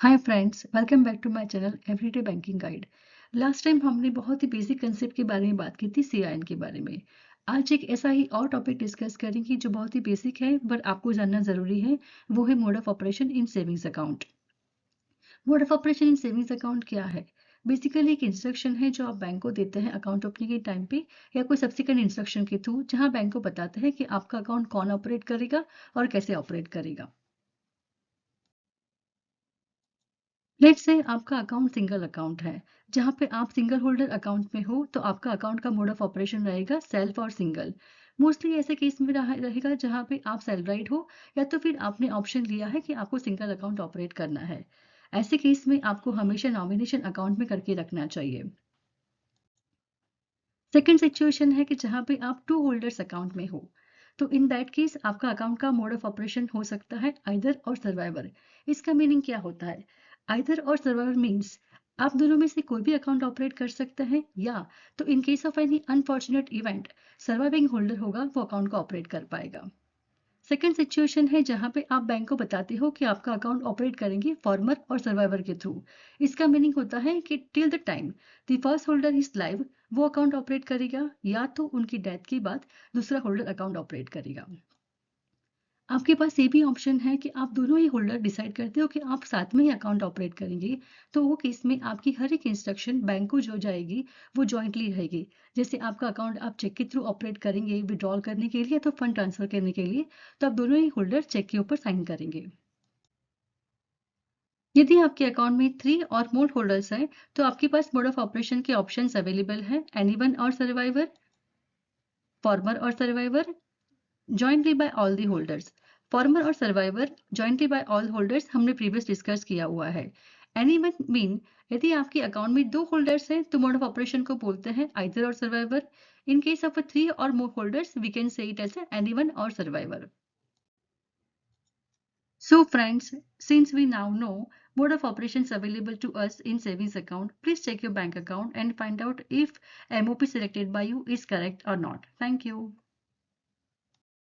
Hi friends, welcome back to my channel everyday banking guide. Last time हमने बहुत ही basic concept के बारे में बात की थी, सीआईएन के बारे में। आज एक ऐसा ही और टॉपिक डिस्कस करेंगे जो बहुत ही बेसिक है बट आपको जानना जरूरी है। वो है mode of operation in savings account. Mode of operation in savings account क्या है? बेसिकली एक इंस्ट्रक्शन है जो आप बैंक को देते हैं अकाउंट ओपनिंग के टाइम पे या कोई सब्सिक्वेंट इंस्ट्रक्शन के थ्रू, जहां बैंक को बताते हैं कि आपका अकाउंट कौन ऑपरेट करेगा और कैसे ऑपरेट करेगा। लेट्स से आपका अकाउंट सिंगल अकाउंट है, जहां पे आप सिंगल होल्डर अकाउंट में हो, तो आपका अकाउंट का मोड ऑफ ऑपरेशन रहेगा सेल्फ और सिंगल। मोस्टली ऐसे केस में रहेगा जहां पे आप सेल्फ राइट हो या तो फिर आपने ऑप्शन लिया है कि आपको सिंगल अकाउंट ऑपरेट करना है। ऐसे केस में आपको हमेशा नॉमिनेशन अकाउंट में करके रखना चाहिए। सेकेंड सिचुएशन है कि जहां पे आप टू होल्डर्स अकाउंट में हो, तो इन दैट केस आपका अकाउंट का मोड ऑफ ऑपरेशन हो सकता है आइदर और सर्वाइवर। इसका मीनिंग क्या होता है? आइदर और सर्वाइवर मीन्स आप दोनों में से कोई भी अकाउंट ऑपरेट कर सकते हैं, या तो in case of any unfortunate event surviving holder होगा वो अकाउंट को ऑपरेट कर पाएगा। सेकेंड सिचुएशन है जहां पे आप बैंक को बताते हो कि आपका अकाउंट ऑपरेट करेंगे फॉर्मर और सर्वाइवर के थ्रू। इसका मीनिंग होता है कि till the time the first holder is live वो अकाउंट ऑपरेट करेगा, या तो उनकी डेथ के बाद दूसरा होल्डर अकाउंट ऑपरेट करेगा। आपके पास ये भी ऑप्शन है कि आप दोनों ही होल्डर डिसाइड करते हो कि आप साथ में ही अकाउंट ऑपरेट करेंगे। तो वो केस में आपकी हर एक इंस्ट्रक्शन बैंक को जो जाएगी वो जॉइंटली रहेगी। जैसे आपका अकाउंट आप चेक के थ्रू ऑपरेट करेंगे विड्रॉल करने के लिए, तो फंड ट्रांसफर करने के लिए, तो आप दोनों ही होल्डर चेक के ऊपर साइन करेंगे। यदि आपके अकाउंट में 3 और मोर होल्डर्स हैं, तो आपके पास मोड ऑफ ऑपरेशन के ऑप्शंस अवेलेबल हैं: एनीवन और सर्वाइवर, फॉर्मर और survivor, jointly by all the holders. Former और survivor jointly by all holders हमने प्रीवियस डिस्कस किया हुआ है। एनीवन मीन यदि आपके अकाउंट में 2 होल्डर्स हैं तो मोड ऑफ ऑपरेशन को बोलते हैं आइदर और survivor. In case of 3 or more holders we can say it as anyone और survivor. So friends, since we now know mode of operations available to us in savings account, please check your bank account and find out if MOP selected by you is correct or not. Thank you.